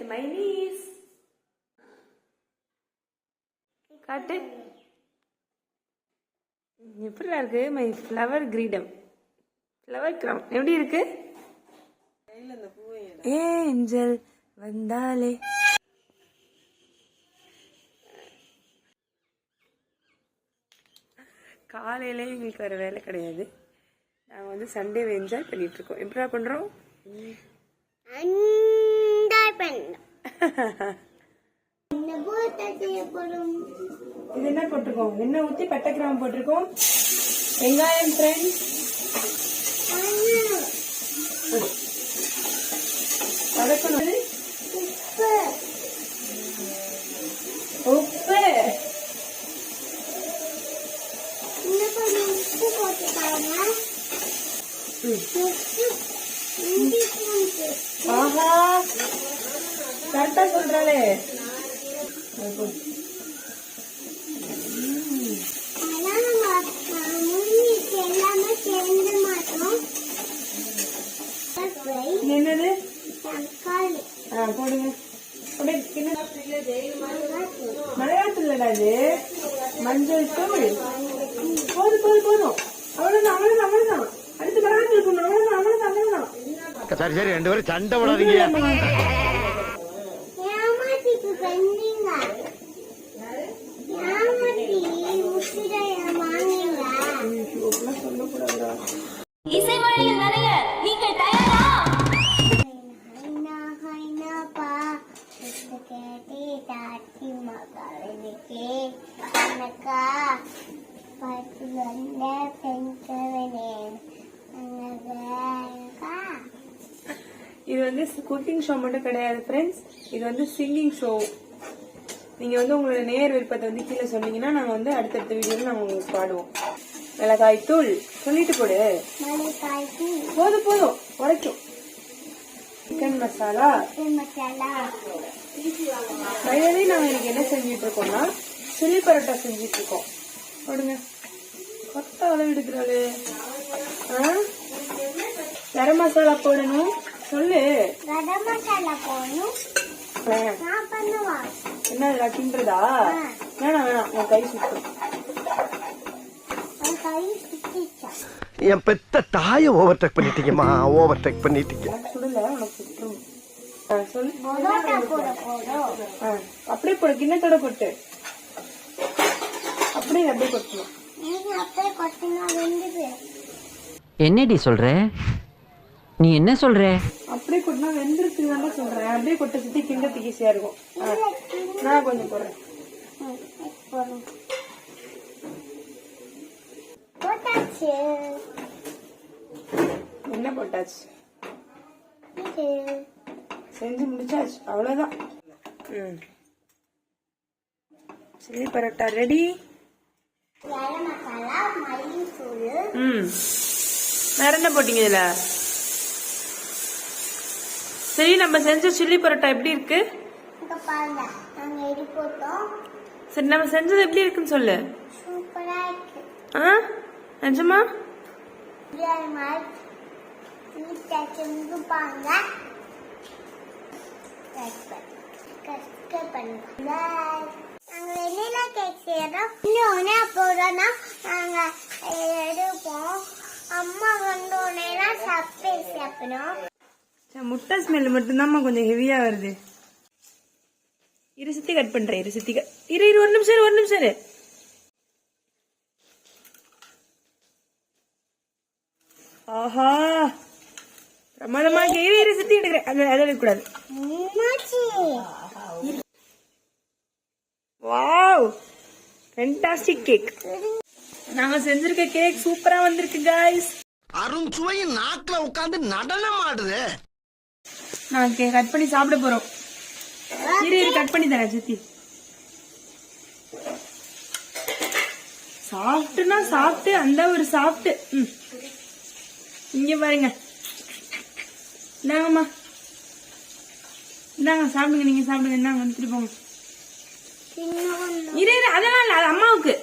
my niece. காட்டு எப்படி இருக்கு மை ஃப்ளவர் கிரீடம் ஃப்ளவர் கிரவுன் எப்படி இருக்கு ஏஞ்சல் வந்தாலே காலையில எங்களுக்கு வேறு வேலை கிடையாது. நாங்கள் வந்து சண்டே என்ஜாய் பண்ணிட்டு இருக்கோம். எப்படா பண்றோம்? இது என்ன போட்டிருக்கோம்? எண்ணெய் ஊற்றி பட்டை கிராம்பு போட்டிருக்கோம். வெங்காயம் ஃப்ரெண்ட்ஸ் வதக்கணும். உப்பு ஆஹா கரெக்டா சொல்றாளே. என்னது போடுங்க. மலையாளத்துலடா இது மஞ்சள் தூள். போதும் போதும் போதும். அவ்வளவுதான் அவ்வளவுதான் அவ்வளவுதான். அடுத்து மலையாளத்தில் போடணும். அவ்வளவுதான் அவ்வளவுதான் அவ்வளவுதான். சரி சரி ரெண்டு பேரும் சண்டை போடாதீங்க. இசைமழையில் நனைய நீங்கள் தயாரா? இது வந்து குக்கிங் ஷோ மட்டும் கிடையாது ஃப்ரெண்ட்ஸ், இது வந்து சிங்கிங் ஷோ. நீங்க வந்து உங்களோட நேர் விருப்பத்தை வந்து கீழே சொன்னீங்கன்னா நாங்க வந்து அடுத்தடுத்த வீடியோல நாங்க உங்களுக்கு பாடுவோம். மிளகாய் தூள் சொல்லிட்டு போடு. போதும் போதும் உரைக்கும். சிக்கன் மசாலா. வயதே நாங்க இன்னைக்கு என்ன செஞ்சுட்டு இருக்கோம்னா சில்லி பரோட்டா செஞ்சுட்டு இருக்கோம். போடுங்க. கொத்த அளவு எடுக்கிறாளு. கரம் மசாலா போடணும். சொல்லு. என்ன கிண்டுறதா? வேணாம் வேணாம் உன் கை சுத்தம். என் பெத்த தாய ஓவர்டேக் பண்ணிட்டீங்கம்மா. ஓவர்டேக் பண்ணிட்டீங்க. சுடல உனக்கு சுற்றும். சொல்லு. அப்படியே போடு. கிண்ணத்தோட போட்டு அப்படியே அப்படியே கொட்டணும். என்னடி சொல்ற? நீ என்ன சொல்ற? அப்படியே கொட்டினா வெந்திருக்குன்னு சொல்றேன். அப்படியே கொட்ட சுத்தி கிண்டத்துக்கு ஈஸியா இருக்கும். நான் கொஞ்சம் போடுறேன். என்ன போட்டாச்சு? செஞ்சு முடிச்சாச்சு. அவ்வளவுதான். Chilli parotta ready. வேற என்ன போட்டீங்க இதுல? சரி, நம்ம செஞ்ச சில்லி பரோட்டா எப்படி இருக்கு? சரி, நம்ம செஞ்சது எப்படி இருக்குன்னு சொல்லு. நிஜமா? முட்டை ஸ்மெல் மட்டும்தான் கொஞ்சம் ஹெவியா வருது. இருசுத்தி கட் பண்றேன். இருசுத்தி இரு ஒரு நிமிஷம் ஒரு நிமிஷம். ஆஹா பிரமாதமா இருசுத்தி எடுக்கிறேன். அதை எடுக்கக்கூடாது. Wow fantastic cake. நாங்க செஞ்சிருக்க கேக் சூப்பரா வந்திருக்கு गाइस. அருண் சுவை நாக்குல உட்கார்ந்து நடனம் ஆடுது. நான் கட் பண்ணி சாப்பிட போறோம். இரு கட் பண்ணி தரேன் சித்தி. சாப்பிட்டுனா சாப்பிட்டு அந்த ஒரு சாப்பிட்டு. இங்க பாருங்க. இந்தாங்கம்மா இந்தாங்க சாப்பிடுங்க. நீங்க சாப்பிடுங்க. இந்தாங்க வந்துட்டு போங்க. இரு அதெல்லாம் இல்ல, அது அம்மாவுக்கு.